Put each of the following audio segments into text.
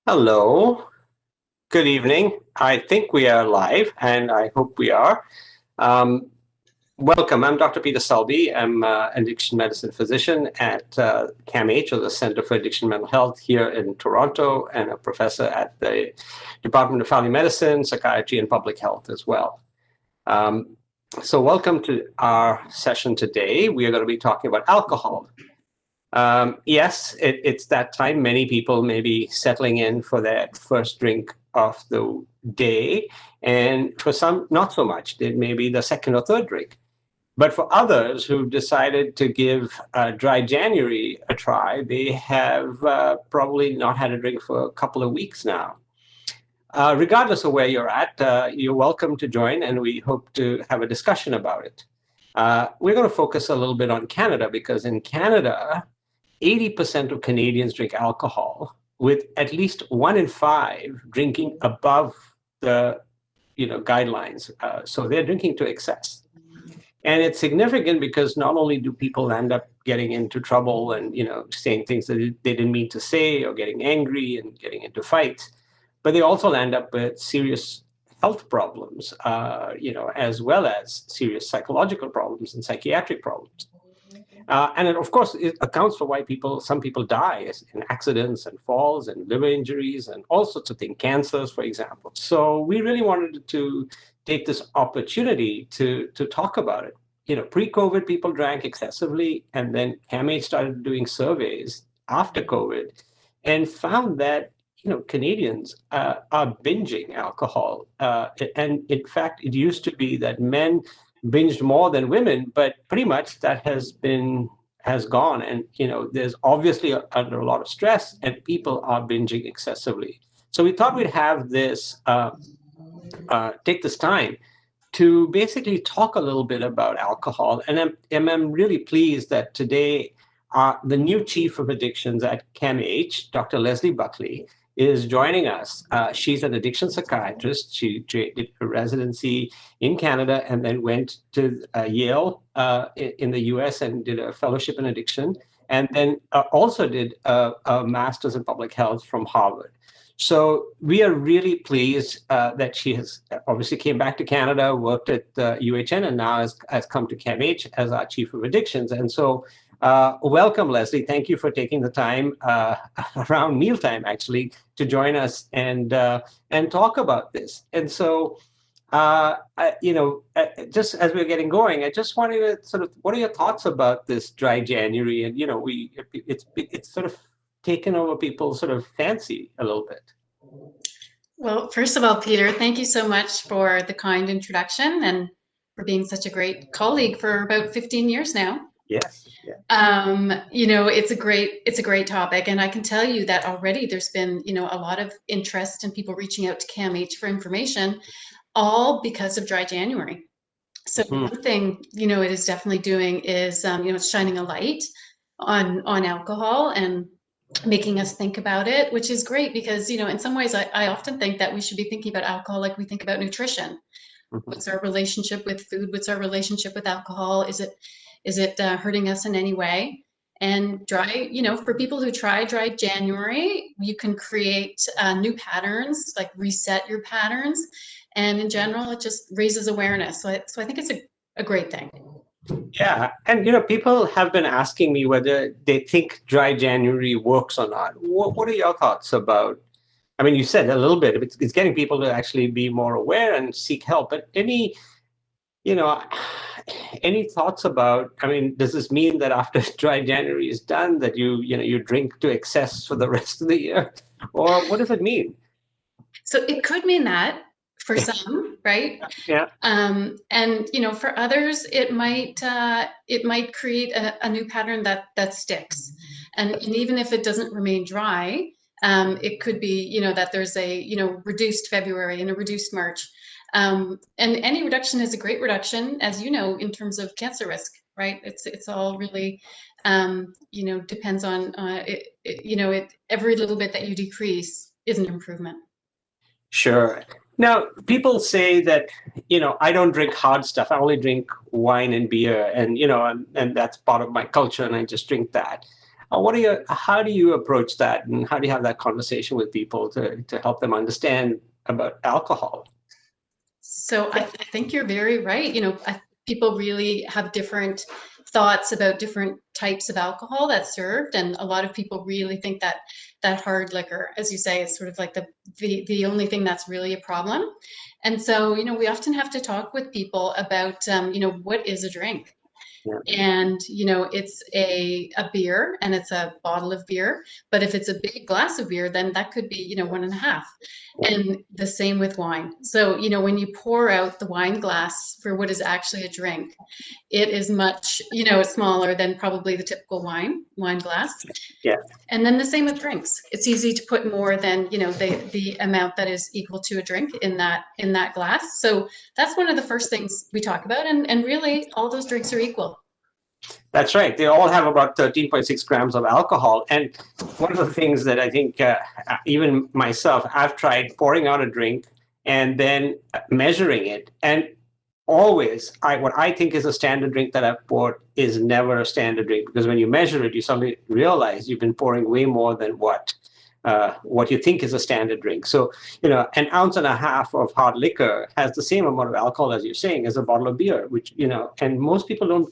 Hello, good evening. I think we are live, and I hope we are. Um, Welcome. I'm Dr. Peter Selby. I'm an addiction medicine physician at CAMH, or the Center for Addiction Mental Health here in Toronto, and a professor at the Department of Family Medicine, Psychiatry, and Public Health as well. So welcome to our session today. We are going to be talking about alcohol. Yes, it's that time. Many people may be settling in for their first drink of the day, and for some, not so much. It may be the second or third drink. But for others who've decided to give dry January a try, they have probably not had a drink for a couple of weeks now. Regardless of where you're at, you're welcome to join, and we hope to have a discussion about it. We're going to focus a little bit on Canada, because in Canada, 80% of Canadians drink alcohol, with at least 1 in 5 drinking above the guidelines. So they're drinking to excess. And it's significant because not only do people end up getting into trouble and saying things that they didn't mean to say, or getting angry and getting into fights, but they also end up with serious health problems, as well as serious psychological problems and psychiatric problems. And of course, it accounts for why some people die in accidents and falls and liver injuries and all sorts of things, cancers, for example. So we really wanted to take this opportunity to talk about it. Pre-COVID, people drank excessively, and then CAMH started doing surveys after COVID and found that Canadians are binging alcohol. And in fact, it used to be that men binged more than women, but pretty much that has gone. And there's obviously under a lot of stress, and people are binging excessively. So we thought we'd have this take this time to basically talk a little bit about alcohol. And I'm really pleased that today the new chief of addictions at CAMH, Dr. Leslie Buckley, is joining us. She's an addiction psychiatrist. She did a residency in Canada and then went to Yale in the US and did a fellowship in addiction, and then also did a master's in public health from Harvard. So we are really pleased that she has obviously came back to Canada, worked at UHN, and now has come to CAMH as our chief of addictions. And so welcome, Leslie. Thank you for taking the time around mealtime, actually, to join us and talk about this. And so, just as we're getting going, I just wanted to sort of, what are your thoughts about this dry January? And it's sort of taken over people's sort of fancy a little bit. Well, first of all, Peter, thank you so much for the kind introduction and for being such a great colleague for about 15 years now. Yes. Yeah. It's a great topic, and I can tell you that already there's been, a lot of interest and people reaching out to CAMH for information, all because of dry January. So one thing, it is definitely doing is, it's shining a light on alcohol and making us think about it, which is great because, in some ways I often think that we should be thinking about alcohol like we think about nutrition. What's our relationship with food? What's our relationship with alcohol? Is it hurting us in any way? And for people who try dry January, you can create new patterns, like reset your patterns. And in general, it just raises awareness. So I think it's a great thing. Yeah. And, people have been asking me whether they think dry January works or not. What are your thoughts about? I mean, you said a little bit, it's getting people to actually be more aware and seek help. But any thoughts about, does this mean that after dry January is done, that you drink to excess for the rest of the year? Or what does it mean? So it could mean that for some, right? Yeah. And for others, it might create a new pattern that sticks. And even if it doesn't remain dry, it could be, that there's a, reduced February and a reduced March. And any reduction is a great reduction, as you know, in terms of cancer risk, right? It's all really, depends on, every little bit that you decrease is an improvement. Sure. Now, people say that, I don't drink hard stuff. I only drink wine and beer, and, and that's part of my culture, and I just drink that. How do you approach that, and how do you have that conversation with people to help them understand about alcohol? So I think you're very right. People really have different thoughts about different types of alcohol that's served, and a lot of people really think that hard liquor, as you say, is sort of like the only thing that's really a problem. And so, we often have to talk with people about, what is a drink? Yeah. And it's a beer, and it's a bottle of beer, but if it's a big glass of beer, then that could be one and a half. And the same with wine. So when you pour out the wine glass for what is actually a drink, it is much smaller than probably the typical wine glass. Yeah. And then the same with drinks. It's easy to put more than the amount that is equal to a drink in that glass. So that's one of the first things we talk about, and really all those drinks are equal. That's right. They all have about 13.6 grams of alcohol. And one of the things that I think, even myself, I've tried pouring out a drink and then measuring it. And always, what I think is a standard drink that I've poured is never a standard drink, because when you measure it, you suddenly realize you've been pouring way more than what you think is a standard drink. So, an ounce and a half of hard liquor has the same amount of alcohol, as you're saying, as a bottle of beer, which, and most people don't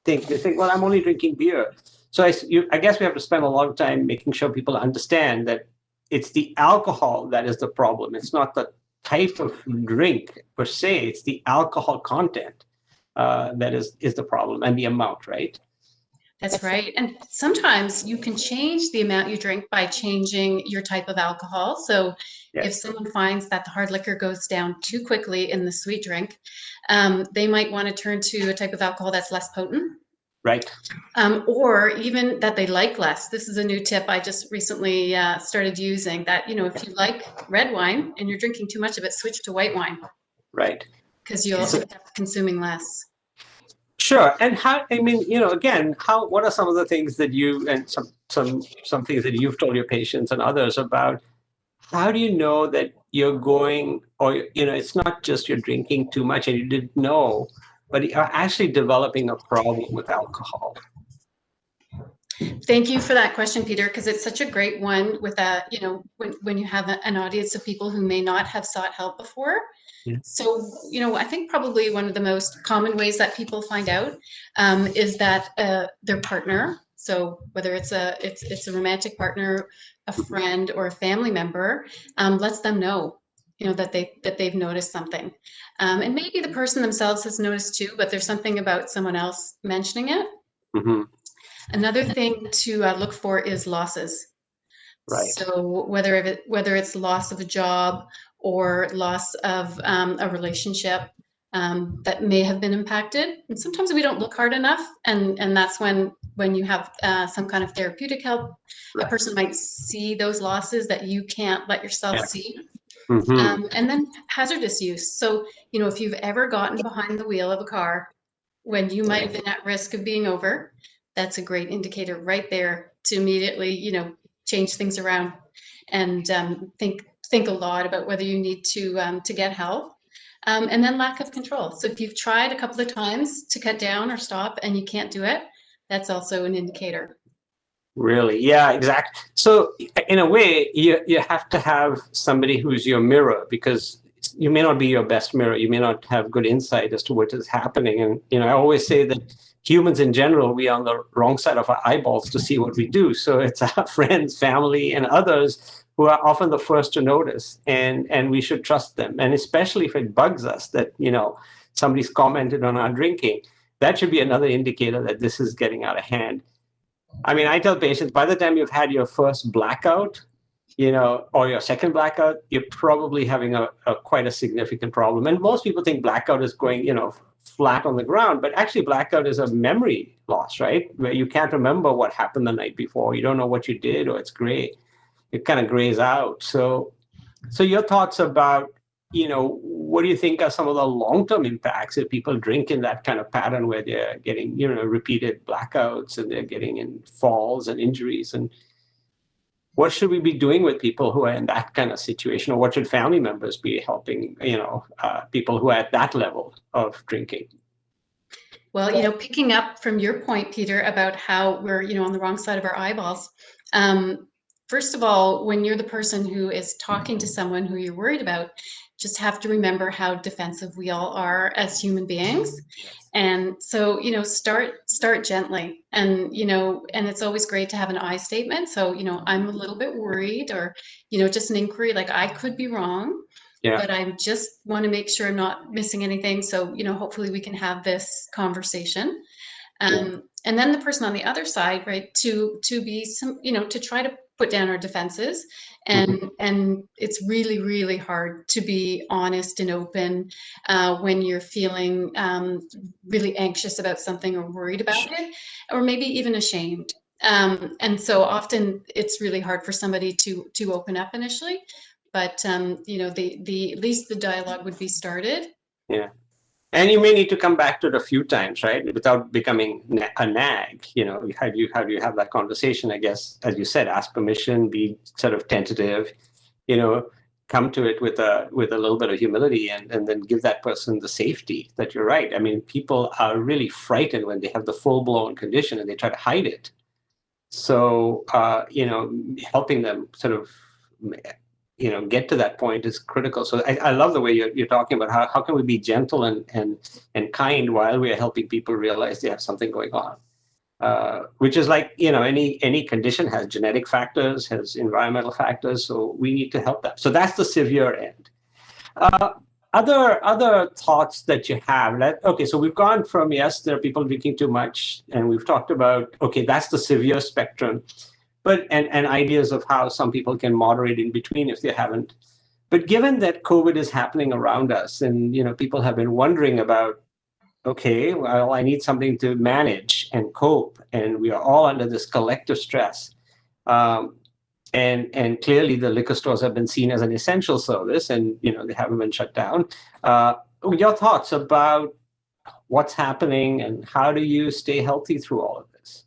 think. They think, well, I'm only drinking beer. So I guess we have to spend a lot of time making sure people understand that it's the alcohol that is the problem. It's not the type of drink per se. It's the alcohol content that is the problem, and the amount, right? That's right. And sometimes you can change the amount you drink by changing your type of alcohol. So if someone finds that the hard liquor goes down too quickly in the sweet drink, they might want to turn to a type of alcohol that's less potent. Right. Or even that they like less. This is a new tip I just recently started using, that, if you like red wine and you're drinking too much of it, switch to white wine. Right. Because you'll end up consuming less. Sure. And again, what are some of the things that you, and some things that you've told your patients and others about? How do you know that you're going, or, it's not just you're drinking too much and you didn't know, but you're actually developing a problem with alcohol? Thank you for that question, Peter, because it's such a great one with when you have an audience of people who may not have sought help before. Yeah. So, I think probably one of the most common ways that people find out is that their partner, so whether it's a romantic partner, a friend, or a family member, lets them know, that they've noticed something. And maybe the person themselves has noticed too, but there's something about someone else mentioning it. Mm-hmm. Another thing to look for is losses. Right. So whether it's loss of a job or loss of a relationship that may have been impacted, and sometimes we don't look hard enough, and that's when you have some kind of therapeutic help. Right. A person might see those losses that you can't let yourself see. Mm-hmm. And then hazardous use. So if you've ever gotten behind the wheel of a car when you might have been at risk of being over, that's a great indicator right there to immediately, change things around and think a lot about whether you need to get help. And then lack of control. So if you've tried a couple of times to cut down or stop and you can't do it, that's also an indicator. Really? Yeah, exactly. So in a way, you have to have somebody who's your mirror, because you may not be your best mirror. You may not have good insight as to what is happening. And, I always say that humans in general, we are on the wrong side of our eyeballs to see what we do. So it's our friends, family, and others who are often the first to notice, and we should trust them. And especially if it bugs us that, somebody's commented on our drinking, that should be another indicator that this is getting out of hand. I tell patients, by the time you've had your first blackout, or your second blackout, you're probably having a quite a significant problem. And most people think blackout is going, flat on the ground, but actually blackout is a memory loss, right? Where you can't remember what happened the night before. You don't know what you did, or it's gray. It kind of grays out. So your thoughts about, what do you think are some of the long-term impacts if people drink in that kind of pattern where they're getting, repeated blackouts and they're getting in falls and injuries? And what should we be doing with people who are in that kind of situation, or what should family members be helping, people who are at that level of drinking? Well, picking up from your point, Peter, about how we're, on the wrong side of our eyeballs. First of all, when you're the person who is talking to someone who you're worried about, just have to remember how defensive we all are as human beings. And so, start gently. And it's always great to have an I statement. So, I'm a little bit worried, or, just an inquiry, like I could be wrong. Yeah. But I just want to make sure I'm not missing anything. So, hopefully we can have this conversation. And then the person on the other side, right, to be some, to try to put down our defenses. And it's really, really hard to be honest and open when you're feeling really anxious about something, or worried about it, or maybe even ashamed. And so often it's really hard for somebody to open up initially, but the at least the dialogue would be started. Yeah. And you may need to come back to it a few times, right? Without becoming a nag. How do you have that conversation? I guess, as you said, ask permission, be sort of tentative, come to it with a little bit of humility, and then give that person the safety that you're right. I mean, people are really frightened when they have the full blown condition and they try to hide it. So helping them sort of get to that point is critical. So I love the way you're talking about how can we be gentle and kind while we are helping people realize they have something going on, which is like, any condition has genetic factors, has environmental factors. So we need to help them. So that's the severe end. Other thoughts that you have. Okay, so we've gone from, yes, there are people drinking too much, and we've talked about, okay, that's the severe spectrum. But and ideas of how some people can moderate in between if they haven't. But given that COVID is happening around us, and people have been wondering about, okay, well, I need something to manage and cope, and we are all under this collective stress. And clearly the liquor stores have been seen as an essential service, and they haven't been shut down. Your thoughts about what's happening, and how do you stay healthy through all of this?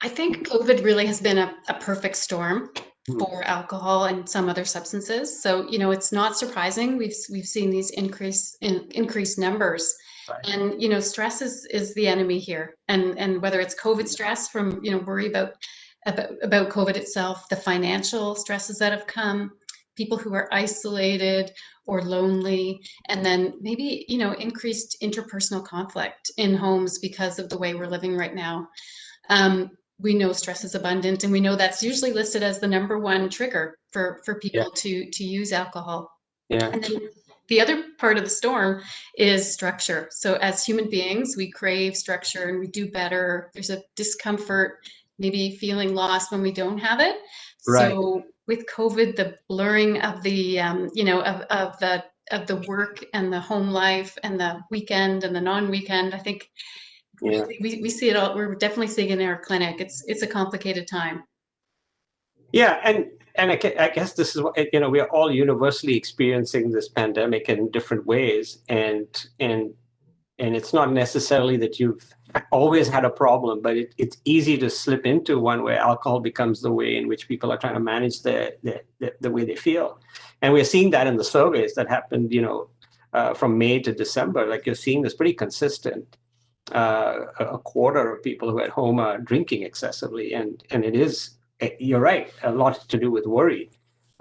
I think COVID really has been a perfect storm for alcohol and some other substances. So, it's not surprising. We've seen these increased numbers. Right. And, stress is the enemy here. And whether it's COVID stress from, worry about COVID itself, the financial stresses that have come, people who are isolated or lonely, and then maybe, increased interpersonal conflict in homes because of the way we're living right now. We know stress is abundant, and we know that's usually listed as the number one trigger for people to use alcohol. Yeah. And then the other part of the storm is structure. So as human beings, we crave structure and we do better. There's a discomfort, maybe feeling lost when we don't have it. Right. So with COVID, the blurring of the of the work and the home life and the weekend and the non-weekend, I think we see it all. We're definitely seeing it in our clinic. It's a complicated time. Yeah, and I guess this is what, we are all universally experiencing this pandemic in different ways, and it's not necessarily that you've always had a problem, but it's easy to slip into one where alcohol becomes the way in which people are trying to manage the way they feel, and we're seeing that in the surveys that happened, from May to December. Like, you're seeing this pretty consistent. A quarter of people who are at home are drinking excessively, and it is. You're right, a lot to do with worry.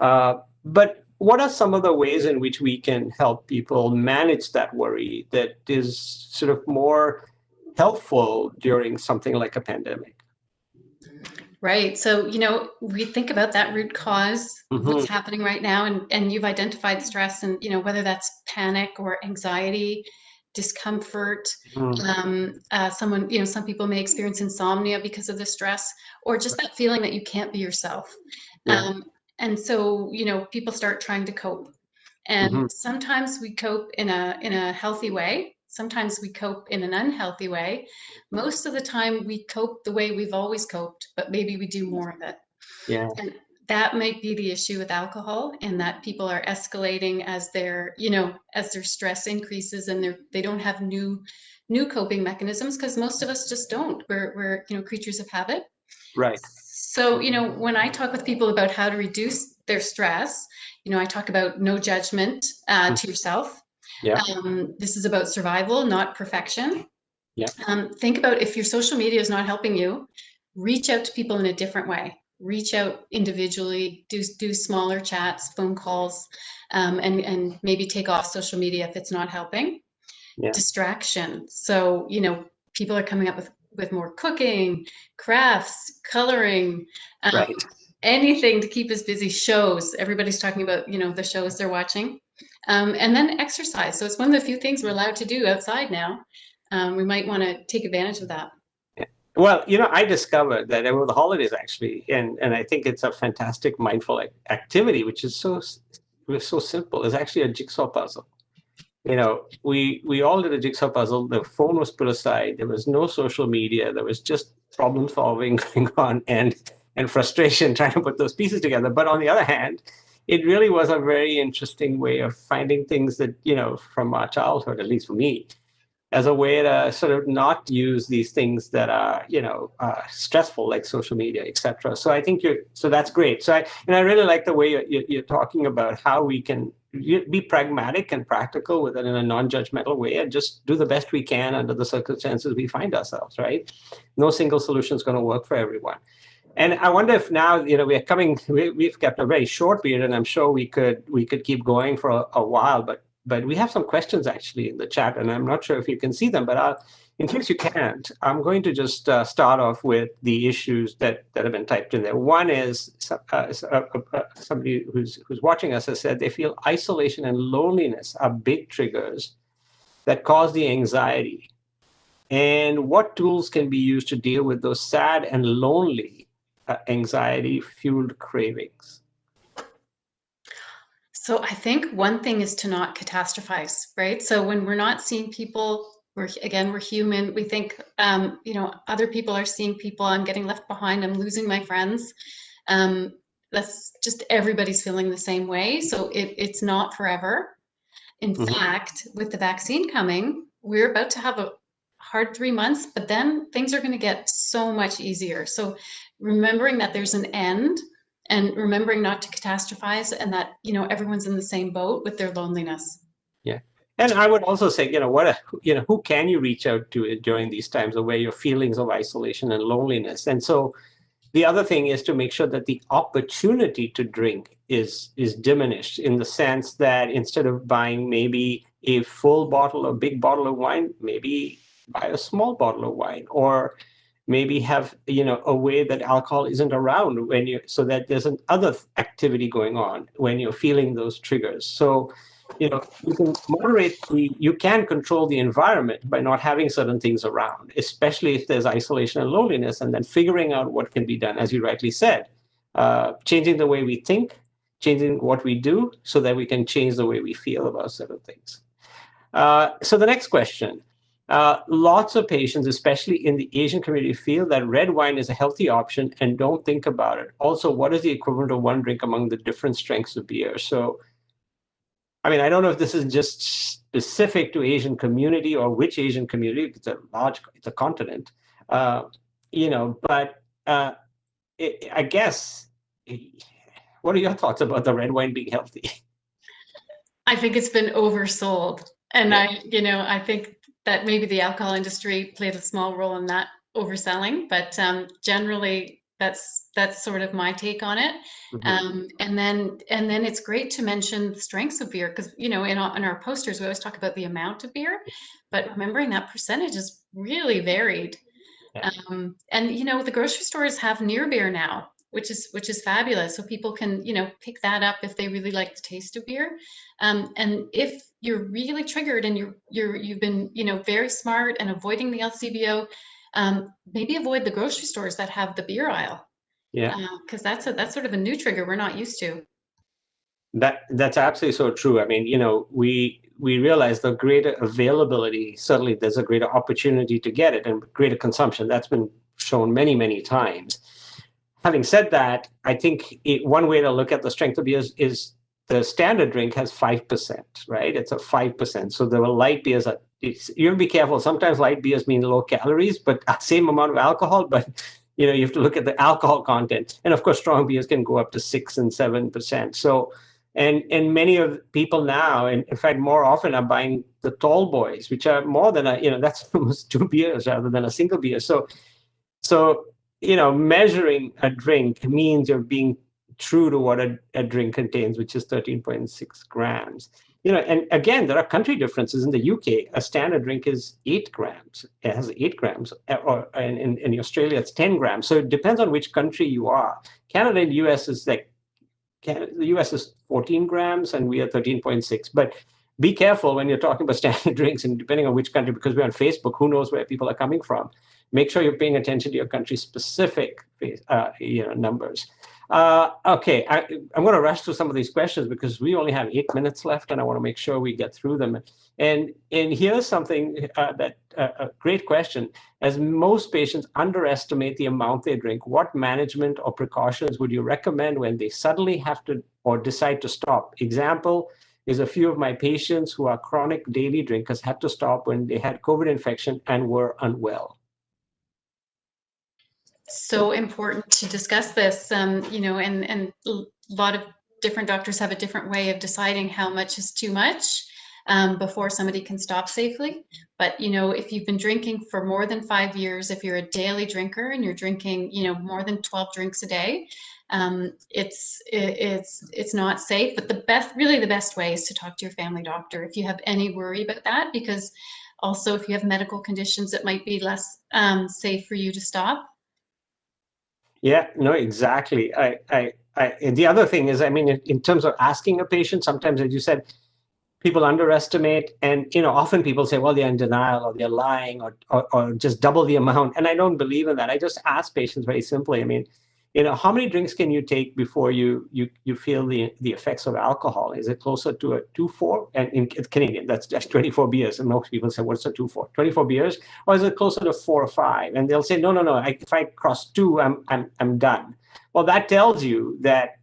But what are some of the ways in which we can help people manage that worry that is sort of more helpful during something like a pandemic? Right. So, we think about that root cause, what's happening right now, and you've identified stress, and, whether that's panic or anxiety, discomfort. Some people may experience insomnia because of the stress, or just that feeling that you can't be yourself. And so, people start trying to cope. And sometimes we cope in a healthy way. Sometimes we cope in an unhealthy way. Most of the time we cope the way we've always coped, but maybe we do more of it. Yeah. And that might be the issue with alcohol, and that people are escalating as their stress increases, and they don't have new coping mechanisms, because most of us just don't. We're creatures of habit. Right. So, when I talk with people about how to reduce their stress, I talk about no judgment to yourself. Yeah. This is about survival, not perfection. Yeah. Think about if your social media is not helping you, reach out to people in a different way. Reach out individually, do smaller chats, phone calls, and maybe take off social media if it's not helping. Yeah. Distraction. So, people are coming up with more cooking, crafts, coloring, Right. anything to keep us busy. Shows. Everybody's talking about, the shows they're watching. And then exercise. So it's one of the few things we're allowed to do outside now. We might want to take advantage of that. Well, I discovered that over the holidays actually, and I think it's a fantastic mindful activity, which is so simple. It's actually a jigsaw puzzle. We all did a jigsaw puzzle. The phone was put aside. There was no social media. There was just problem solving going on and frustration trying to put those pieces together. But on the other hand, it really was a very interesting way of finding things that, from our childhood, at least for me, as a way to sort of not use these things that are, stressful, like social media, etc. So I think so that's great. So I really like the way you're talking about how we can be pragmatic and practical with it in a non-judgmental way and just do the best we can under the circumstances we find ourselves, right? No single solution is going to work for everyone. And I wonder if now, we've kept a very short period, and I'm sure we could keep going for a while, but we have some questions actually in the chat, and I'm not sure if you can see them, but in case you can't, I'm going to just start off with the issues that have been typed in there. One is somebody who's watching us has said they feel isolation and loneliness are big triggers that cause the anxiety. And what tools can be used to deal with those sad and lonely anxiety-fueled cravings? So I think one thing is to not catastrophize, right? So when we're not seeing people, we're human. We think, other people are seeing people. I'm getting left behind. I'm losing my friends. That's just everybody's feeling the same way. So it's not forever. In fact, with the vaccine coming, we're about to have a hard 3 months, but then things are going to get so much easier. So remembering that there's an end and remembering not to catastrophize and that, everyone's in the same boat with their loneliness. Yeah. And I would also say, who can you reach out to during these times of where your feelings of isolation and loneliness? And so the other thing is to make sure that the opportunity to drink is diminished, in the sense that instead of buying maybe a full bottle or big bottle of wine, maybe buy a small bottle of wine, or maybe have a way that alcohol isn't around so that there's an other activity going on when you're feeling those triggers. So you can you can control the environment by not having certain things around, especially if there's isolation and loneliness, and then figuring out what can be done, as you rightly said, changing the way we think, changing what we do so that we can change the way we feel about certain things. So the next question. Lots of patients, especially in the Asian community, feel that red wine is a healthy option and don't think about it. Also, what is the equivalent of one drink among the different strengths of beer? So, I don't know if this is just specific to Asian community or which Asian community. It's a continent, but I guess, what are your thoughts about the red wine being healthy? I think it's been oversold. And yeah. I think that maybe the alcohol industry played a small role in that overselling, but generally that's sort of my take on it. And then it's great to mention the strengths of beer, because in our posters we always talk about the amount of beer, but remembering that percentage is really varied. Yeah. And the grocery stores have near beer now, which is fabulous. So people can pick that up if they really like the taste of beer. And if you're really triggered and you've been very smart and avoiding the LCBO, maybe avoid the grocery stores that have the beer aisle. Yeah. Because that's sort of a new trigger we're not used to. That's absolutely so true. We realize the greater availability, certainly there's a greater opportunity to get it and greater consumption. That's been shown many, many times. Having said that, I think one way to look at the strength of beers is the standard drink has 5%, right? It's a 5%. So the light beers you have to be careful. Sometimes light beers mean low calories, but same amount of alcohol, but you have to look at the alcohol content. And of course, strong beers can go up to 6 and 7%. So And many of people now, and in fact, more often are buying the tall boys, which are more than that's almost 2 beers rather than a single beer. So, measuring a drink means you're being true to what a drink contains, which is 13.6 grams. And again, there are country differences. In the UK, a standard drink is 8 grams. It has 8 grams, or in Australia, it's 10 grams. So it depends on which country you are. Canada and US is the US is 14 grams and we are 13.6. But be careful when you're talking about standard drinks, and depending on which country, because we're on Facebook, who knows where people are coming from. Make sure you're paying attention to your country-specific numbers. Okay, I'm going to rush through some of these questions because we only have 8 minutes left, and I want to make sure we get through them. And here's something a great question. As most patients underestimate the amount they drink, what management or precautions would you recommend when they suddenly have to or decide to stop? Example is a few of my patients who are chronic daily drinkers had to stop when they had COVID infection and were unwell. So important to discuss this, and a lot of different doctors have a different way of deciding how much is too much before somebody can stop safely. But, if you've been drinking for more than 5 years, if you're a daily drinker and you're drinking, more than 12 drinks a day, it's not safe. But the best way is to talk to your family doctor if you have any worry about that, because also if you have medical conditions, it might be less safe for you to stop. Yeah, no, exactly. The other thing is, in terms of asking a patient, sometimes, as you said, people underestimate, and often people say, well, they're in denial, or they're lying, or just double the amount. And I don't believe in that. I just ask patients very simply, how many drinks can you take before you feel the effects of alcohol? Is it closer to a 2-4? And in Canadian, that's just 24 beers. And most people say, what's a 2-4? 24 beers? Or is it closer to 4 or 5? And they'll say, no. If I cross 2, I'm done. Well, that tells you that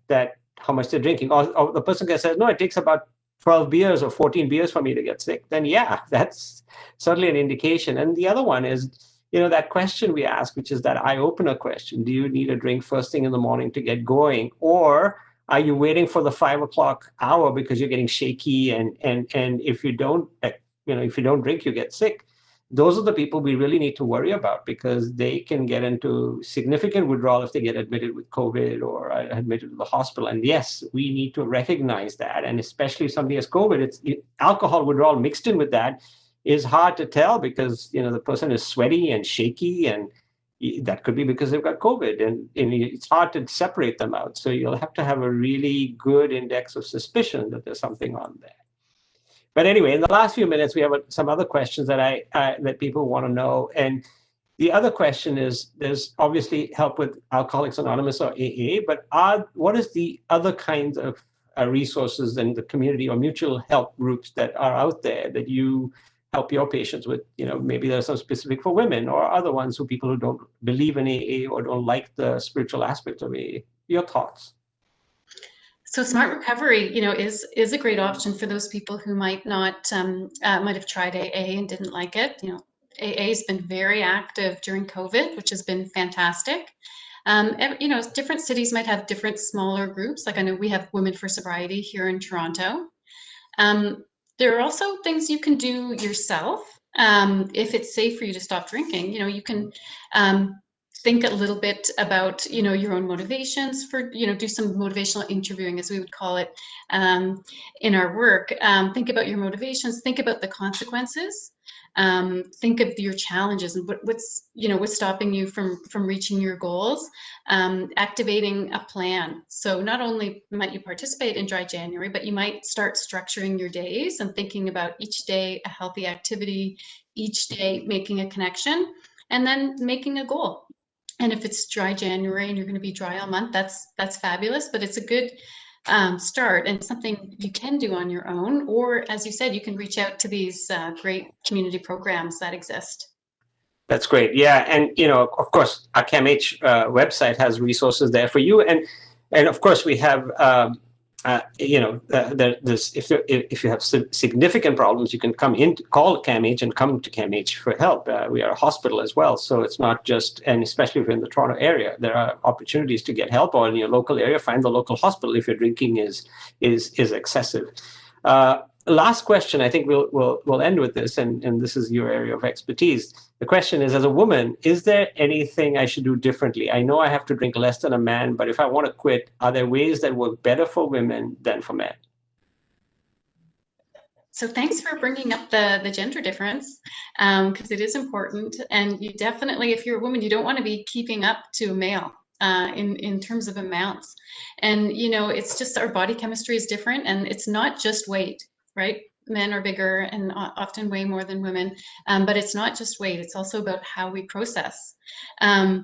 how much they're drinking. Or the person can say, no, it takes about 12 beers or 14 beers for me to get sick. Then yeah, that's certainly an indication. And the other one is, that question we ask, which is that eye-opener question. Do you need a drink first thing in the morning to get going? Or are you waiting for the 5 o'clock hour because you're getting shaky? And if you don't, if you don't drink, you get sick. Those are the people we really need to worry about, because they can get into significant withdrawal if they get admitted with COVID or admitted to the hospital. And yes, we need to recognize that. And especially if somebody has COVID, alcohol withdrawal mixed in with that is hard to tell, because the person is sweaty and shaky, and that could be because they've got COVID, and it's hard to separate them out. So you'll have to have a really good index of suspicion that there's something on there. But anyway, in the last few minutes, we have some other questions that that people want to know. And the other question is, there's obviously help with Alcoholics Anonymous or AA, but what is the other kinds of resources in the community or mutual help groups that are out there that you help your patients with? Maybe there's some specific for women, or other ones for people who don't believe in AA or don't like the spiritual aspects of AA. Your thoughts? So Smart Recovery, is a great option for those people who might not might have tried AA and didn't like it. AA has been very active during COVID, which has been fantastic. Different cities might have different smaller groups. Like I know we have Women for Sobriety here in Toronto. There are also things you can do yourself if it's safe for you to stop drinking. You can think a little bit about your own motivations for do some motivational interviewing, as we would call it in our work. Think about your motivations, think about the consequences, think of your challenges and what's stopping you from reaching your goals. Activating a plan. So not only might you participate in Dry January, but you might start structuring your days and thinking about each day a healthy activity, each day making a connection, and then making a goal. And if it's Dry January and you're going to be dry all month, that's fabulous, but it's a good start and something you can do on your own. Or as you said, you can reach out to these great community programs that exist. That's great. Yeah. And, of course, our CAMH website has resources there for you. And of course, we have if you have significant problems, you can call CAMH and come to CAMH for help. We are a hospital as well, so it's not just, and especially if you're in the Toronto area, there are opportunities to get help, or in your local area, find the local hospital if your drinking is excessive. Last question, I think we'll end with this, and this is your area of expertise. The question is, as a woman, is there anything I should do differently? I know I have to drink less than a man, but if I want to quit, are there ways that work better for women than for men? So thanks for bringing up the gender difference, because it is important. And you definitely, if you're a woman, you don't want to be keeping up to a male in terms of amounts. And, it's just our body chemistry is different, and it's not just weight, right? Men are bigger and often weigh more than women, but it's not just weight, it's also about how we process.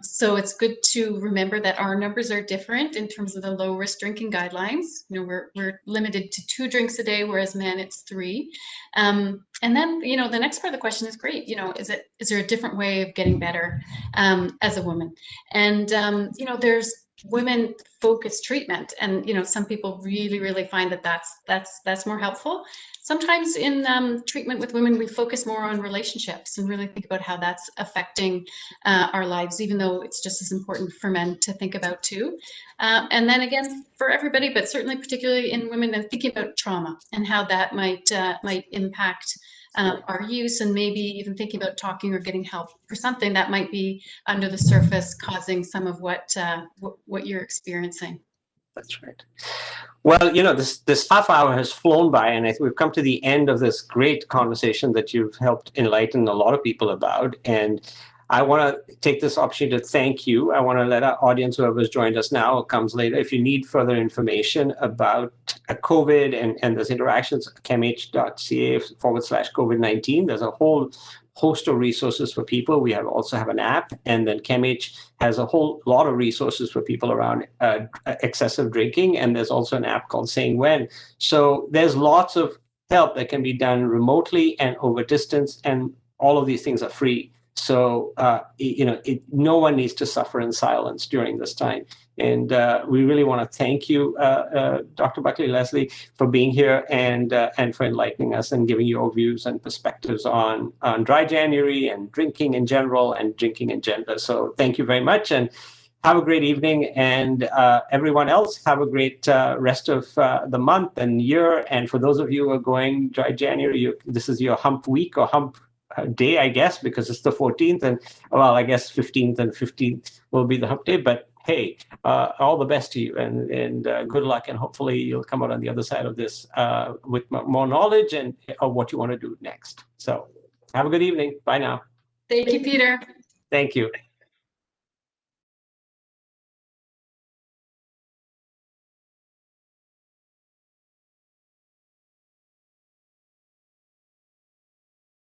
So it's good to remember that our numbers are different in terms of the low risk drinking guidelines. We're limited to 2 drinks a day, whereas men it's 3. And then, the next part of the question is great. Is there a different way of getting better as a woman? And, there's women focused treatment, and some people really find that that's more helpful. Sometimes in treatment with women, we focus more on relationships and really think about how that's affecting our lives, even though it's just as important for men to think about too. And then again, for everybody, but certainly particularly in women, and thinking about trauma and how that might impact our use, and maybe even thinking about talking or getting help for something that might be under the surface causing some of what you're experiencing. That's right. Well, this half hour has flown by, and I think we've come to the end of this great conversation that you've helped enlighten a lot of people about. And I want to take this opportunity to thank you. I want to let our audience, whoever's joined us now or comes later, if you need further information about COVID and those interactions, camh.ca/COVID-19. There's a whole host of resources for people. We also have an app, and then CAMH has a whole lot of resources for people around excessive drinking, and there's also an app called Saying When. So there's lots of help that can be done remotely and over distance, and all of these things are free. So, no one needs to suffer in silence during this time. And we really want to thank you, Dr. Buckley, Leslie, for being here and for enlightening us and giving your views and perspectives on dry January and drinking in general and drinking and gender. So thank you very much, and have a great evening. And everyone else, have a great rest of the month and year. And for those of you who are going dry January, this is your hump week or hump day, I guess, because it's the 14th, and well, I guess 15th and 15th will be the hump day. But hey, all the best to you, and good luck, and hopefully you'll come out on the other side of this with more knowledge and of what you want to do next. So have a good evening. Bye now. Thank you, Peter. Thank you.